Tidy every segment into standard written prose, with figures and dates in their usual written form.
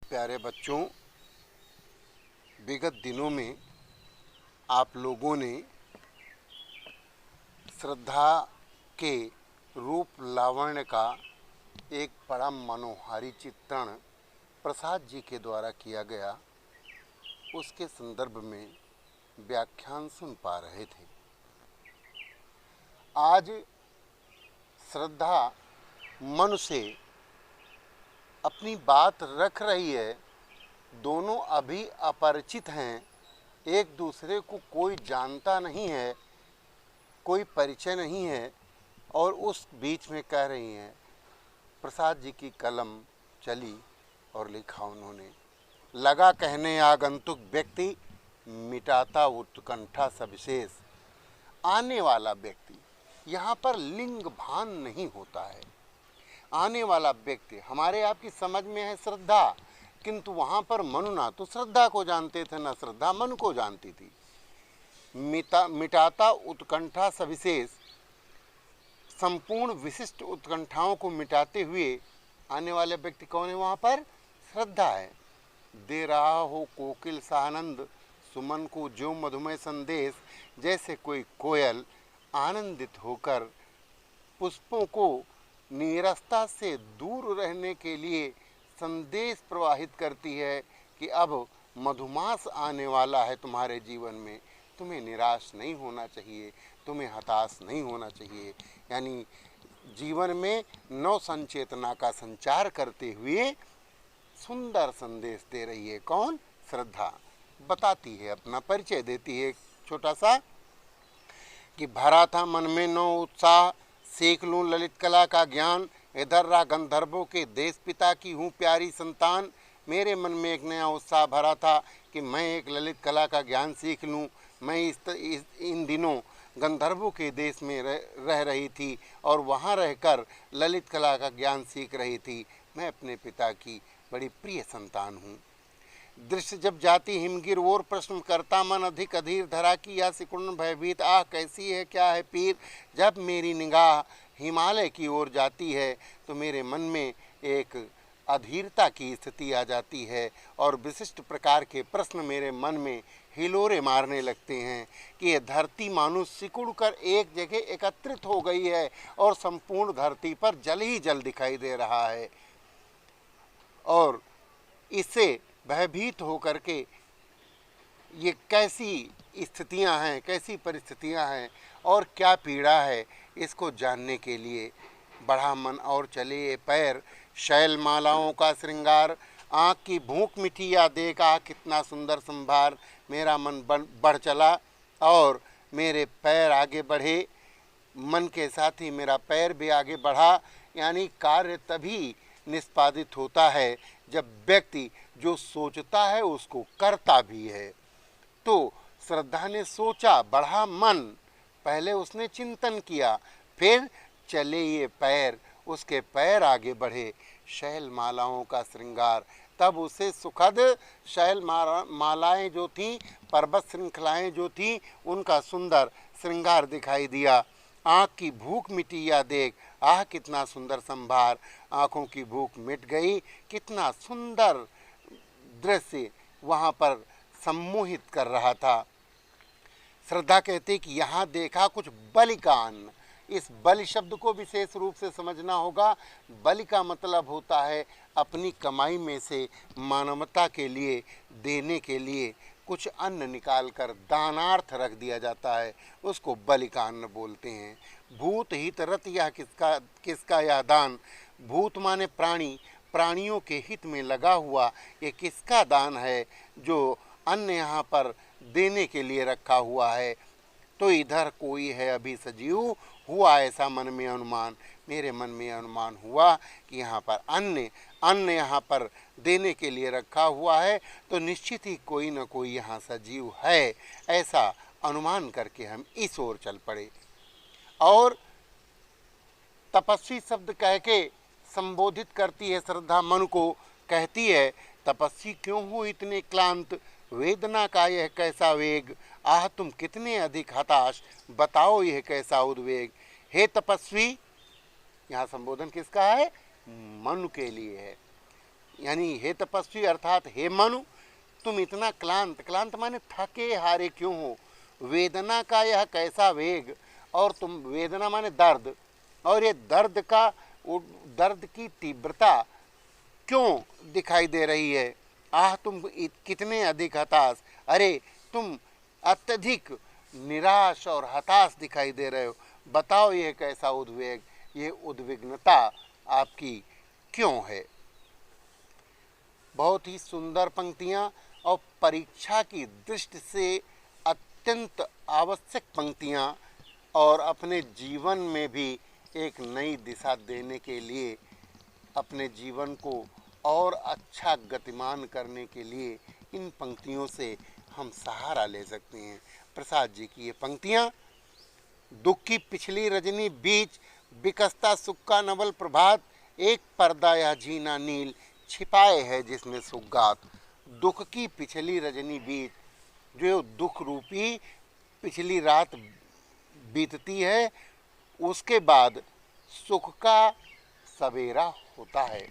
प्यारे बच्चों, विगत दिनों में आप लोगों ने श्रद्धा के रूप लावण्य का एक बड़ा मनोहारी चित्रण प्रसाद जी के द्वारा किया गया, उसके संदर्भ में व्याख्यान सुन पा रहे थे। आज श्रद्धा मन से अपनी बात रख रही है। दोनों अभी अपरिचित हैं, एक दूसरे को कोई जानता नहीं है, कोई परिचय नहीं है, और उस बीच में कह रही हैं। प्रसाद जी की कलम चली और लिखा उन्होंने, लगा कहने आगंतुक व्यक्ति मिटाता उत्कंठा सविशेष। आने वाला व्यक्ति, यहाँ पर लिंग भान नहीं होता है। आने वाला व्यक्ति हमारे आपकी समझ में है श्रद्धा, किंतु वहाँ पर मनु ना तो श्रद्धा को जानते थे, ना श्रद्धा मन को जानती थी। मिटाता उत्कंठा सविशेष, संपूर्ण विशिष्ट उत्कंठाओं को मिटाते हुए आने वाले व्यक्ति कौन है? वहाँ पर श्रद्धा है। दे रहा हो कोकिल सानंद सुमन को जो मधुमय संदेश, जैसे कोई कोयल आनंदित होकर पुष्पों को नीरसता से दूर रहने के लिए संदेश प्रवाहित करती है कि अब मधुमास आने वाला है तुम्हारे जीवन में, तुम्हें निराश नहीं होना चाहिए, तुम्हें हताश नहीं होना चाहिए। यानी जीवन में नव संचेतना का संचार करते हुए सुंदर संदेश दे रही है। कौन? श्रद्धा। बताती है, अपना परिचय देती है छोटा सा, कि भरा था मन में नौ उत्साह, सीख लूँ ललित कला का ज्ञान, इधर रहा गंधर्वों के देश पिता की हूँ प्यारी संतान। मेरे मन में एक नया उत्साह भरा था कि मैं एक ललित कला का ज्ञान सीख लूँ। मैं इन दिनों गंधर्वों के देश में रह रही थी और वहाँ रहकर ललित कला का ज्ञान सीख रही थी। मैं अपने पिता की बड़ी प्रिय संतान हूँ। दृश्य जब जाती हिमगिर ओर, प्रश्न करता मन अधिक अधीर, धरा की या सिकुड़न भयभीत, आह कैसी है क्या है पीर। जब मेरी निगाह हिमालय की ओर जाती है तो मेरे मन में एक अधीरता की स्थिति आ जाती है और विशिष्ट प्रकार के प्रश्न मेरे मन में हिलोरे मारने लगते हैं कि यह धरती मानो सिकुड़ कर एक जगह एकत्रित हो गई है और संपूर्ण धरती पर जल ही जल दिखाई दे रहा है। और इससे भयभीत होकर के ये कैसी स्थितियां हैं, कैसी परिस्थितियां हैं और क्या पीड़ा है, इसको जानने के लिए बढ़ा मन और चले ये पैर। शैल मालाओं का श्रृंगार, आँख की भूख मिठी या देखा कितना सुंदर संभार। मेरा मन बढ़ चला और मेरे पैर आगे बढ़े, मन के साथ ही मेरा पैर भी आगे बढ़ा। यानी कार्य तभी निष्पादित होता है जब व्यक्ति जो सोचता है उसको करता भी है। तो श्रद्धा ने सोचा, बढ़ा मन, पहले उसने चिंतन किया, फिर चले ये पैर, उसके पैर आगे बढ़े। शैल मालाओं का श्रृंगार, तब उसे सुखद शैल मालाएं जो थीं, पर्वत श्रृंखलाएं जो थीं, उनका सुंदर श्रृंगार दिखाई दिया। आँख की भूख मिटी या देख, आह कितना सुंदर संभार। आँखों की भूख मिट गई, कितना सुंदर दृश्य वहाँ पर सम्मोहित कर रहा था। श्रद्धा कहती कि यहाँ देखा कुछ बलि का अन्न। इस बलि शब्द को विशेष रूप से समझना होगा। बलि का मतलब होता है अपनी कमाई में से मानवता के लिए देने के लिए कुछ अन्न निकाल कर दानार्थ रख दिया जाता है, उसको बलि का अन्न बोलते हैं। भूत हित रत, यह किसका यह दान। भूत माने प्राणी, प्राणियों के हित में लगा हुआ ये किसका दान है जो अन्न यहाँ पर देने के लिए रखा हुआ है। तो इधर कोई है अभी सजीव, हुआ ऐसा मन में अनुमान। मेरे मन में अनुमान हुआ कि यहाँ पर अन्न यहाँ पर देने के लिए रखा हुआ है, तो निश्चित ही कोई न कोई यहाँ सजीव है, ऐसा अनुमान करके हम इस ओर चल पड़े। और तपस्वी शब्द कह के संबोधित करती है श्रद्धा मन को, कहती है तपस्वी क्यों हो इतने क्लांत, वेदना का यह कैसा वेग। आह तुम कितने अधिक हताश, बताओ यह कैसा उद्वेग। हे तपस्वी, यहाँ संबोधन किसका है? मन के लिए है। यानी हे तपस्वी अर्थात हे मनु, तुम इतना क्लांत, क्लांत माने थके हारे क्यों हो? वेदना का यह कैसा वेग, और तुम, वेदना माने दर्द, और ये दर्द का, दर्द की तीव्रता क्यों दिखाई दे रही है? आह तुम कितने अधिक हताश, अरे तुम अत्यधिक निराश और हताश दिखाई दे रहे हो। बताओ ये कैसा उद्वेग, ये उद्विग्नता आपकी क्यों है? बहुत ही सुंदर पंक्तियां और परीक्षा की दृष्टि से अत्यंत आवश्यक पंक्तियां, और अपने जीवन में भी एक नई दिशा देने के लिए, अपने जीवन को और अच्छा गतिमान करने के लिए इन पंक्तियों से हम सहारा ले सकते हैं। प्रसाद जी की ये पंक्तियाँ, दुख की पिछली रजनी बीच बिकसता सुख का नवल प्रभात, एक पर्दा या जीना नील छिपाए है जिसमें सुगात। दुख की पिछली रजनी बीच, जो दुख रूपी पिछली रात बीतती है, उसके बाद सुख का सवेरा होता है।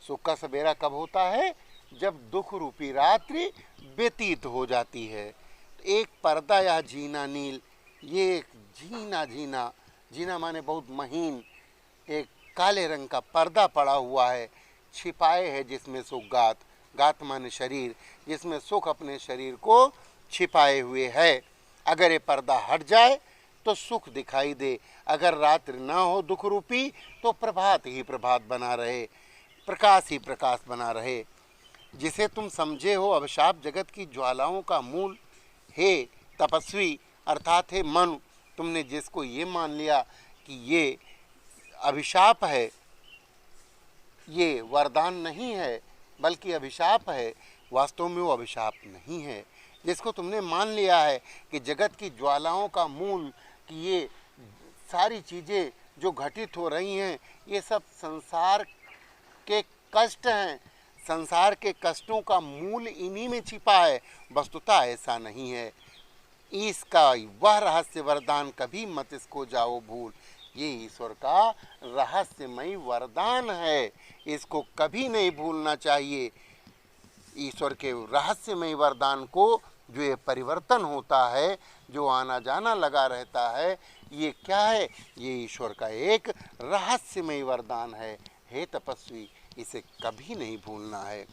सुख का सवेरा कब होता है? जब दुख रूपी रात्रि व्यतीत हो जाती है। एक पर्दा या जीना नील, ये एक जीना, जीना, जीना माने बहुत महीन, एक काले रंग का पर्दा पड़ा हुआ है, छिपाए है जिसमें सुख गात, गात माने शरीर, जिसमें सुख अपने शरीर को छिपाए हुए है। अगर ये पर्दा हट जाए तो सुख दिखाई दे, अगर रात्रि ना हो दुख रूपी तो प्रभात ही प्रभात बना रहे, प्रकाश ही प्रकाश बना रहे। जिसे तुम समझे हो अभिशाप जगत की ज्वालाओं का मूल, हे तपस्वी अर्थात हे मनु, तुमने जिसको ये मान लिया कि ये अभिशाप है, ये वरदान नहीं है बल्कि अभिशाप है, वास्तव में वो अभिशाप नहीं है। जिसको तुमने मान लिया है कि जगत की ज्वालाओं का मूल, कि ये सारी चीज़ें जो घटित हो रही हैं ये सब संसार के कष्ट हैं, संसार के कष्टों का मूल इन्हीं में छिपा है, वस्तुतः ऐसा नहीं है। इसका वह रहस्य वरदान कभी मत इसको जाओ भूल, ये ईश्वर का रहस्यमय वरदान है, इसको कभी नहीं भूलना चाहिए। ईश्वर के रहस्यमय वरदान को, जो ये परिवर्तन होता है, जो आना जाना लगा रहता है, ये क्या है? ये ईश्वर का एक रहस्यमय वरदान है। हे तपस्वी, इसे कभी नहीं भूलना है।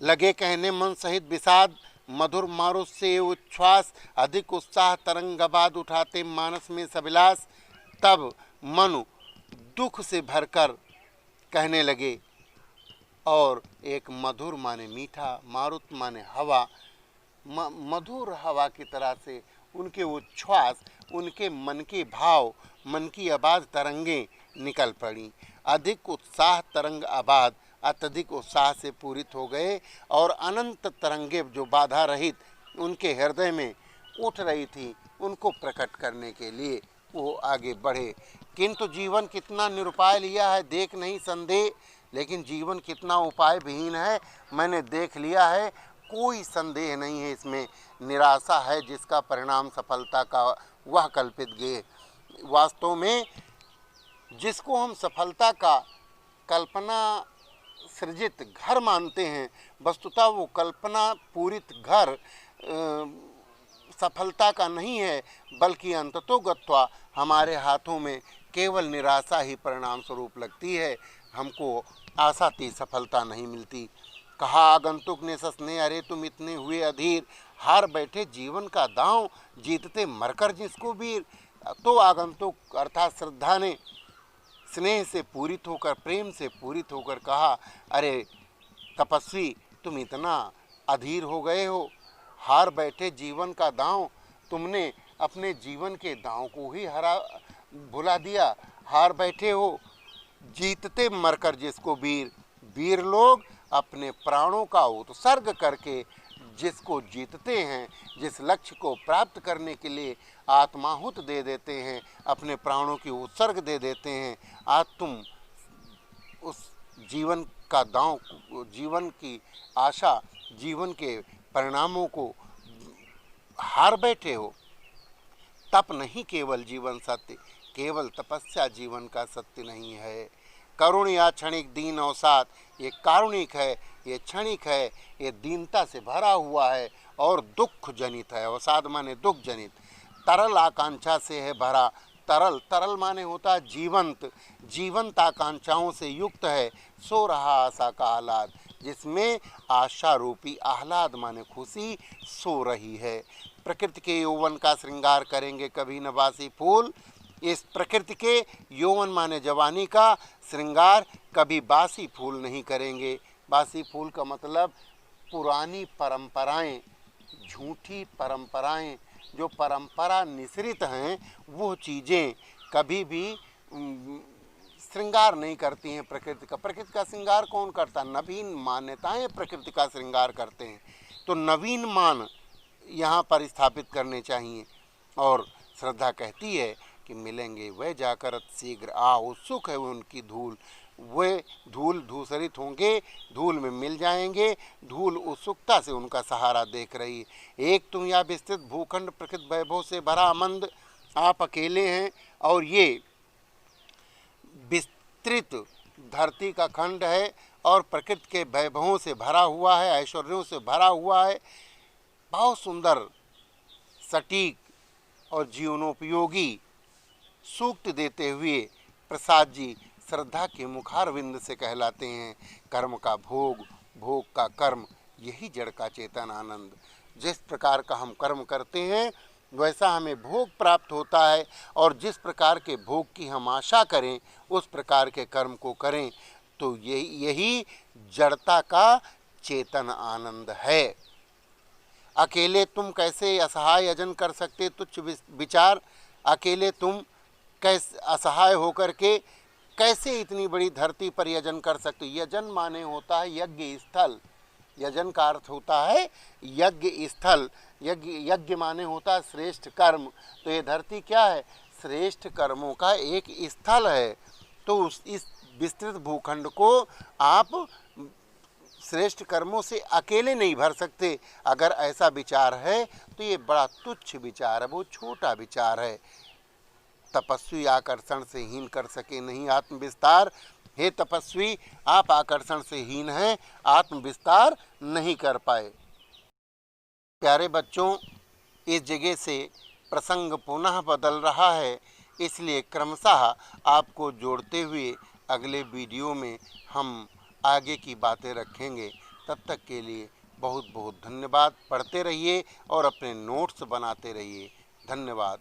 लगे कहने मन सहित विषाद, मधुर मारुत से उच्छ्वास, अधिक उत्साह तरंगबाद उठाते मानस में सविलास। तब मनु दुख से भरकर कहने लगे, और एक मधुर माने मीठा, मारुत माने हवा, मधुर हवा की तरह से उनके उच्छ्वास, उनके मन के भाव, मन की आबाद तरंगें निकल पड़ी। अधिक उत्साह तरंग आबाद, अत्यधिक उत्साह से पूरित हो गए, और अनंत तरंगे जो बाधा रहित उनके हृदय में उठ रही थी, उनको प्रकट करने के लिए वो आगे बढ़े। किंतु जीवन कितना निरुपाय लिया है देख नहीं संदेह, लेकिन जीवन कितना उपाय विहीन है मैंने देख लिया है, कोई संदेह नहीं है इसमें। निराशा है जिसका परिणाम सफलता का वह कल्पित गे। वास्तव में जिसको हम सफलता का कल्पना सृजित घर मानते हैं, वस्तुतः वो कल्पना पूरित घर सफलता का नहीं है, बल्कि अंततोगत्वा हमारे हाथों में केवल निराशा ही परिणाम स्वरूप लगती है, हमको आशातीत सफलता नहीं मिलती। कहा आगंतुक ने ससने, अरे तुम इतने हुए अधीर, हार बैठे जीवन का दांव, जीतते मरकर जिसको वीर। तो आगंतुक अर्थात श्रद्धा ने स्नेह से पूरित होकर, प्रेम से पूरित होकर कहा, अरे तपस्वी तुम इतना अधीर हो गए हो, हार बैठे जीवन का दांव, तुमने अपने जीवन के दांव को ही भुला दिया, हार बैठे हो। जीतते मरकर जिसको वीर, वीर लोग अपने प्राणों का उत्सर्ग करके जिसको जीतते हैं, जिस लक्ष्य को प्राप्त करने के लिए आत्माहुत दे देते हैं, अपने प्राणों की उत्सर्ग दे देते हैं। आज तुम उस जीवन का दांव, जीवन की आशा, जीवन के परिणामों को हार बैठे हो। तप नहीं केवल जीवन सत्य, केवल तपस्या जीवन का सत्य नहीं है। करुण या क्षणिक दीन अवसाद, ये कारुणिक है, ये क्षणिक है, ये दीनता से भरा हुआ है और दुख जनित है। अवसाद माने दुख जनित। तरल आकांक्षा से है भरा, तरल, तरल माने होता है जीवंत, जीवंत आकांक्षाओं से युक्त है। सो रहा आशा का आह्लाद, जिसमें आशा रूपी आह्लाद माने खुशी सो रही है। प्रकृति के यौवन का श्रृंगार करेंगे कभी न बासी फूल। इस प्रकृति के यौवन माने जवानी का श्रृंगार कभी बासी फूल नहीं करेंगे। बासी फूल का मतलब पुरानी परंपराएं, झूठी परंपराएं, जो परंपरा निश्रित हैं वो चीज़ें कभी भी श्रृंगार नहीं करती हैं प्रकृति का। प्रकृति का श्रृंगार कौन करता? नवीन मान्यताएं प्रकृति का श्रृंगार करते हैं। तो नवीन मान यहाँ पर स्थापित करने चाहिए। और श्रद्धा कहती है कि मिलेंगे वह जाकर शीघ्र आ, उत्सुक है उनकी धूल, वे धूल धूसरित होंगे, धूल में मिल जाएंगे, धूल उत्सुकता से उनका सहारा देख रही है। एक तुम या विस्तृत भूखंड प्रकृति वैभव से भरा आमंद, आप अकेले हैं और ये विस्तृत धरती का खंड है और प्रकृति के वैभवों से भरा हुआ है, ऐश्वर्यों से भरा हुआ है। बहुत सुंदर, सटीक और जीवनोपयोगी सूक्त देते हुए प्रसाद जी श्रद्धा के मुखारविंद से कहलाते हैं, कर्म का भोग, भोग का कर्म, यही जड़ का चेतन आनंद। जिस प्रकार का हम कर्म करते हैं वैसा हमें भोग प्राप्त होता है, और जिस प्रकार के भोग की हम आशा करें उस प्रकार के कर्म को करें, तो यही जड़ता का चेतन आनंद है। अकेले तुम कैसे असहाय यजन कर सकते तुच्छ विचार, अकेले तुम कैसे असहाय होकर के कैसे इतनी बड़ी धरती पर यजन कर सकते? यजन माने होता है यज्ञ स्थल, यजन का अर्थ होता है यज्ञ स्थल, यज्ञ माने होता है श्रेष्ठ कर्म। तो ये धरती क्या है? श्रेष्ठ कर्मों का एक स्थल है। तो इस विस्तृत भूखंड को आप श्रेष्ठ कर्मों से अकेले नहीं भर सकते। अगर ऐसा विचार है तो ये बड़ा तुच्छ विचार है, बहुत छोटा विचार है। तपस्वी आकर्षण से हीन कर सके नहीं आत्म विस्तार। हे तपस्वी, आप आकर्षण से हीन हैं, आत्म विस्तार नहीं कर पाए। प्यारे बच्चों, इस जगह से प्रसंग पुनः बदल रहा है, इसलिए क्रमशः आपको जोड़ते हुए अगले वीडियो में हम आगे की बातें रखेंगे। तब तक के लिए बहुत बहुत धन्यवाद। पढ़ते रहिए और अपने नोट्स बनाते रहिए। धन्यवाद।